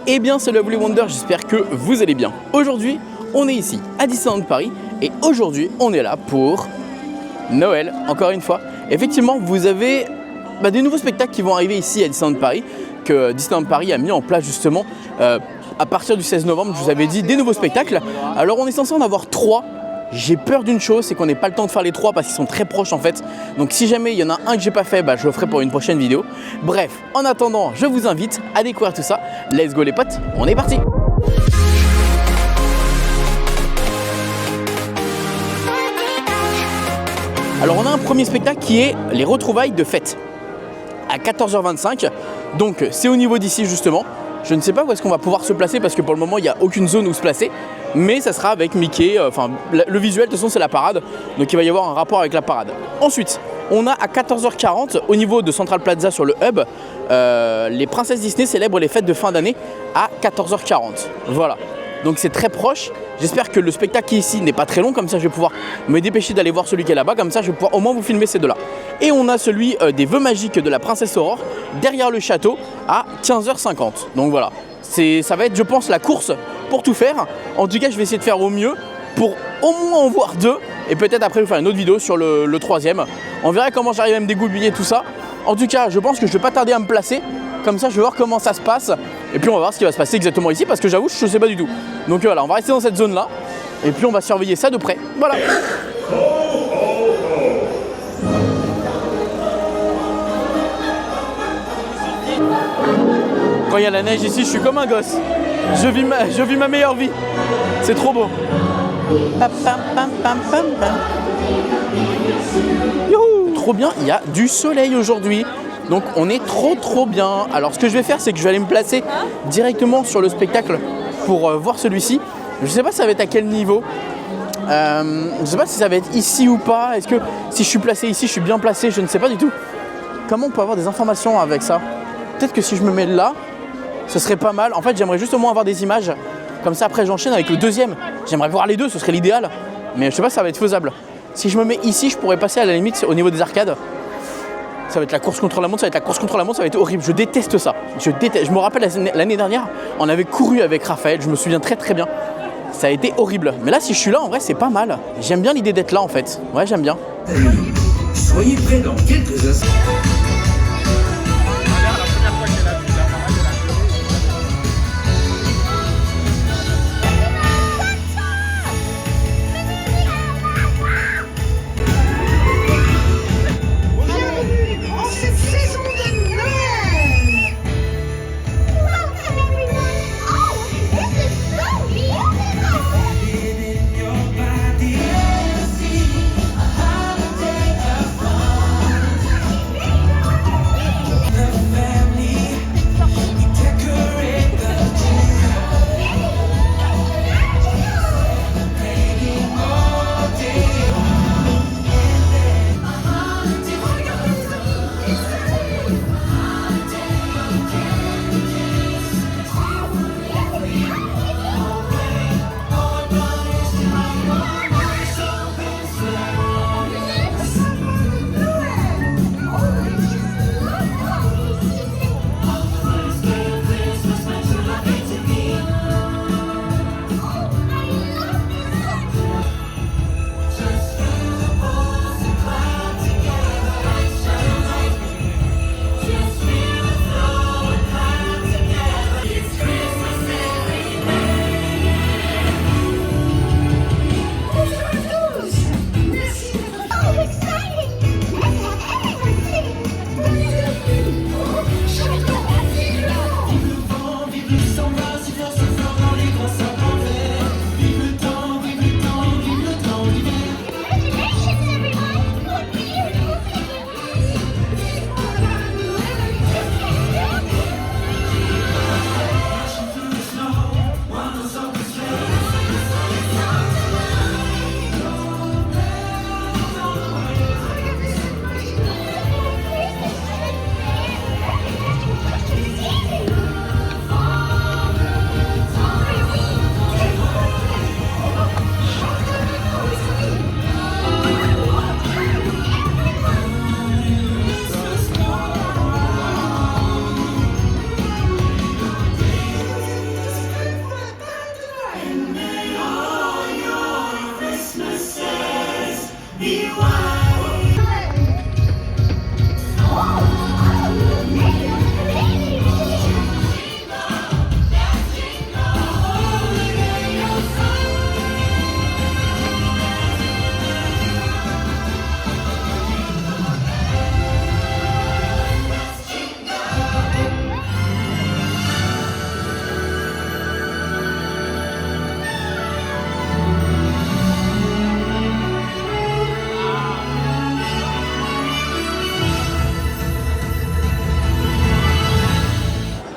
Eh bien c'est Lovely Wonder, j'espère que vous allez bien. Aujourd'hui, on est ici à Disneyland Paris et aujourd'hui, on est là pour Noël, encore une fois. Effectivement, vous avez des nouveaux spectacles qui vont arriver ici à Disneyland Paris, que Disneyland Paris a mis en place justement à partir du 16 novembre, je vous avais dit, des nouveaux spectacles. Alors on est censé en avoir 3. J'ai peur d'une chose, c'est qu'on n'ait pas le temps de faire les 3 parce qu'ils sont très proches en fait. Donc si jamais il y en a un que j'ai pas fait, je le ferai pour une prochaine vidéo. Bref, en attendant, je vous invite à découvrir tout ça. Let's go les potes, on est parti. Alors on a un premier spectacle qui est les retrouvailles de fête à 14h25. Donc c'est au niveau d'ici justement. Je ne sais pas où est-ce qu'on va pouvoir se placer parce que pour le moment il n'y a aucune zone où se placer. Mais ça sera avec Mickey, le visuel de toute façon c'est la parade. Donc il va y avoir un rapport avec la parade. Ensuite, on a à 14h40 au niveau de Central Plaza sur le hub, les princesses Disney célèbrent les fêtes de fin d'année à 14h40. Voilà. Donc c'est très proche. J'espère que le spectacle qui est ici n'est pas très long, comme ça je vais pouvoir me dépêcher d'aller voir celui qui est là-bas, comme ça je vais pouvoir au moins vous filmer ces deux-là. Et on a celui des vœux magiques de la princesse Aurore derrière le château à 15h50. Donc voilà, ça va être je pense la course pour tout faire. En tout cas je vais essayer de faire au mieux pour au moins en voir 2 et peut-être après vous faire une autre vidéo sur le troisième. On verra comment j'arrive à me dégoupiller tout ça. En tout cas je pense que je vais pas tarder à me placer. Comme ça je vais voir comment ça se passe et puis on va voir ce qui va se passer exactement ici parce que j'avoue je ne sais pas du tout. Donc voilà, on va rester dans cette zone là et puis on va surveiller ça de près. Voilà. Quand il y a la neige ici, je suis comme un gosse. Je vis ma meilleure vie. C'est trop beau. Youhou, trop bien, il y a du soleil aujourd'hui. Donc on est trop bien. Alors ce que je vais faire, c'est que je vais aller me placer directement sur le spectacle pour voir celui-ci. Je sais pas si ça va être à quel niveau. Je sais pas si ça va être ici ou pas. Est-ce que si je suis placé ici, je suis bien placé? Je ne sais pas du tout. Comment on peut avoir des informations avec ça? Peut-être que si je me mets là, ce serait pas mal. En fait, j'aimerais juste au moins avoir des images. Comme ça, après, j'enchaîne avec le deuxième. J'aimerais voir les deux, ce serait l'idéal. Mais je sais pas si ça va être faisable. Si je me mets ici, je pourrais passer à la limite au niveau des arcades. Ça va être la course contre la montre, ça va être horrible. Je déteste ça. Je me rappelle l'année dernière, on avait couru avec Raphaël, je me souviens très bien. Ça a été horrible. Mais là, si je suis là, en vrai, c'est pas mal. J'aime bien l'idée d'être là, en fait. Ouais, j'aime bien. Soyez prêts dans quelques instants.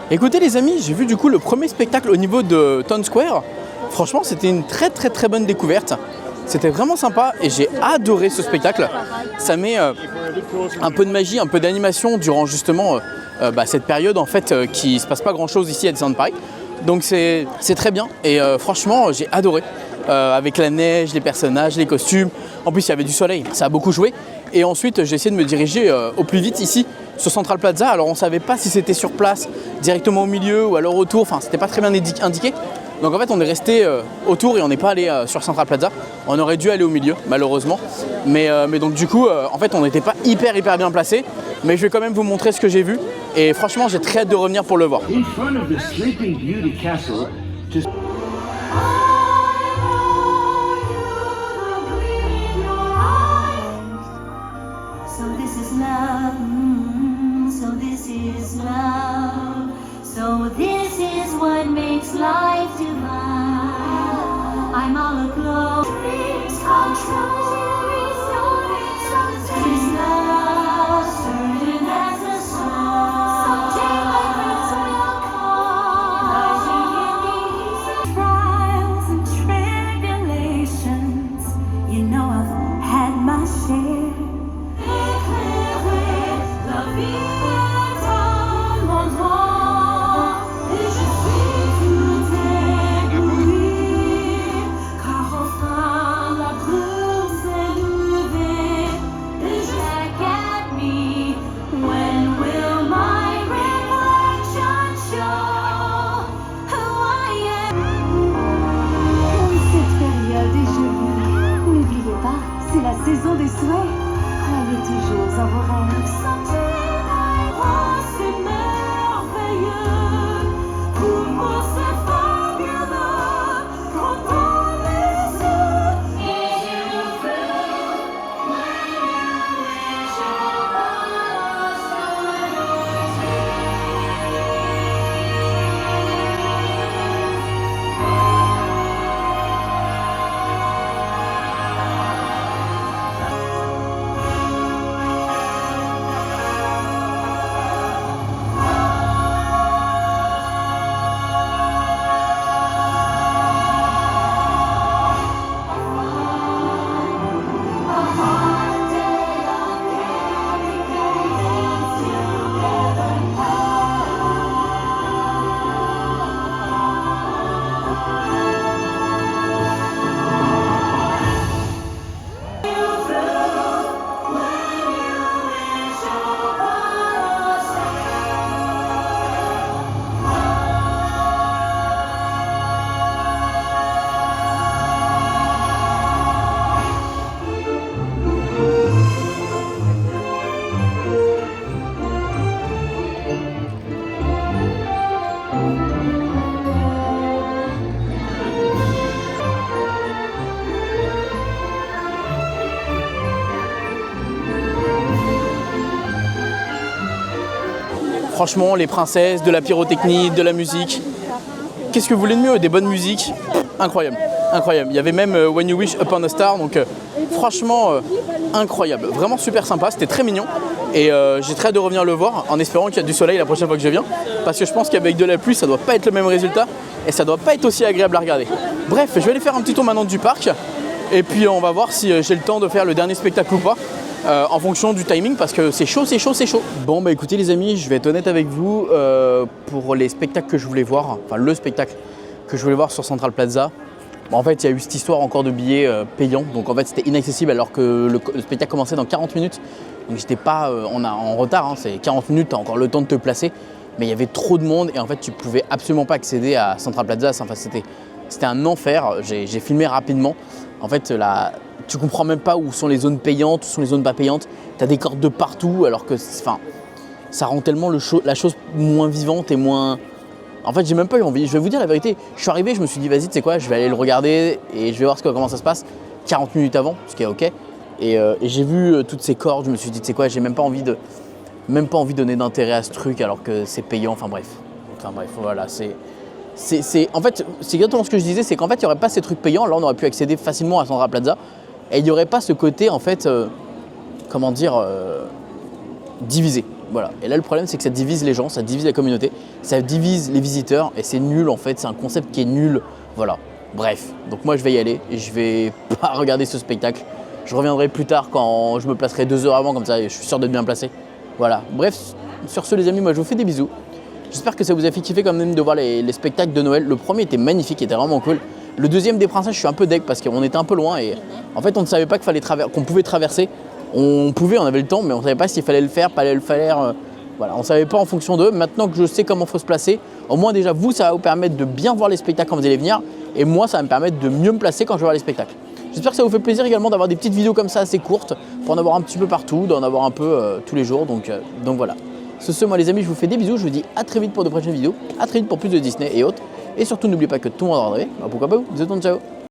Écoutez les amis, j'ai vu du coup le premier spectacle au niveau de Town Square. Franchement, c'était une très bonne découverte. C'était vraiment sympa et j'ai adoré ce spectacle. Ça met un peu de magie, un peu d'animation durant justement cette période en fait qui se passe pas grand chose ici à Disneyland Paris. Donc c'est très bien et franchement j'ai adoré. Avec la neige, les personnages, les costumes. En plus il y avait du soleil, ça a beaucoup joué. Et ensuite j'ai essayé de me diriger au plus vite ici sur Central Plaza. Alors on savait pas si c'était sur place, directement au milieu ou alors autour. Enfin c'était pas très bien indiqué. Donc en fait on est resté autour et on n'est pas allé sur Central Plaza. On aurait dû aller au milieu malheureusement. Mais donc du coup en fait on n'était pas hyper bien placé. Mais je vais quand même vous montrer ce que j'ai vu. Et franchement j'ai très hâte de revenir pour le voir. In front of the Sleeping Beauty castle, just So this is love, so this is love, so this is what makes life divine. I'm all aglow, dreams come true. So this is love, certain as the sun. Someday my prince will come, rising in the east. Trials and tribulations, you know I've had my share. La vie est un endroit et je suis tout ébloui, car enfin la course est levée et look at me. When will my reflection show who I am? Cette période est jolie. N'oubliez pas, c'est la saison des souhaits. Croyez toujours en vos rêves. Oh, c'est merveilleux. Comment c'est fabuleux quand on les a. Et you feel when you wish upon a Franchement, les princesses, de la pyrotechnie, de la musique. Qu'est-ce que vous voulez de mieux? Des bonnes musiques. Incroyable, incroyable. Il y avait même When You Wish Upon a Star, donc franchement incroyable. Vraiment super sympa, c'était très mignon. Et j'ai très hâte de revenir le voir en espérant qu'il y a du soleil la prochaine fois que je viens. Parce que je pense qu'avec de la pluie, ça doit pas être le même résultat. Et ça doit pas être aussi agréable à regarder. Bref, je vais aller faire un petit tour maintenant du parc. Et puis on va voir si j'ai le temps de faire le dernier spectacle ou pas. En fonction du timing parce que c'est chaud. Bon bah écoutez les amis, je vais être honnête avec vous, pour les spectacles que je voulais voir, enfin le spectacle que je voulais voir sur Central Plaza, en fait il y a eu cette histoire encore de billets payants, donc en fait c'était inaccessible alors que le spectacle commençait dans 40 minutes, donc j'étais pas en retard, hein, c'est 40 minutes, t'as encore le temps de te placer, mais il y avait trop de monde et en fait tu pouvais absolument pas accéder à Central Plaza, enfin, c'était un enfer, j'ai filmé rapidement, en fait tu comprends même pas où sont les zones payantes, où sont les zones pas payantes. Tu as des cordes de partout alors que ça rend tellement la chose moins vivante et moins... En fait, j'ai même pas eu envie. Je vais vous dire la vérité. Je suis arrivé, je me suis dit, vas-y, tu sais quoi, je vais aller le regarder et je vais voir comment ça se passe 40 minutes avant, ce qui est OK. Et j'ai vu toutes ces cordes, je me suis dit, tu sais quoi, j'ai même pas envie de donner d'intérêt à ce truc alors que c'est payant. Enfin bref, voilà, en fait, c'est exactement ce que je disais, c'est qu'en fait, il n'y aurait pas ces trucs payants. Là, on aurait pu accéder facilement à Central Plaza. Et il n'y aurait pas ce côté, en fait, divisé. Voilà. Et là, le problème, c'est que ça divise les gens, ça divise la communauté, ça divise les visiteurs et c'est nul en fait. C'est un concept qui est nul. Voilà. Bref. Donc moi, je vais y aller et je vais pas regarder ce spectacle. Je reviendrai plus tard quand je me placerai 2 heures avant, comme ça, je suis sûr d'être bien placé. Voilà. Bref, sur ce, les amis, moi, je vous fais des bisous. J'espère que ça vous a fait kiffer quand même de voir les spectacles de Noël. Le premier était magnifique, était vraiment cool. Le deuxième des princesses, je suis un peu deg parce qu'on était un peu loin et en fait, on ne savait pas qu'on pouvait traverser. On avait le temps, mais on ne savait pas s'il fallait le faire, pas le faire. Voilà, on ne savait pas en fonction d'eux. Maintenant que je sais comment il faut se placer, au moins déjà vous, ça va vous permettre de bien voir les spectacles quand vous allez venir. Et moi, ça va me permettre de mieux me placer quand je vais voir les spectacles. J'espère que ça vous fait plaisir également d'avoir des petites vidéos comme ça assez courtes pour en avoir un petit peu partout, d'en avoir un peu tous les jours. Donc voilà. Ce, moi les amis, je vous fais des bisous. Je vous dis à très vite pour de prochaines vidéos. À très vite pour plus de Disney et autres. Et surtout, n'oubliez pas que tout le monde a rêvé. Pourquoi pas vous. Bisous, ciao.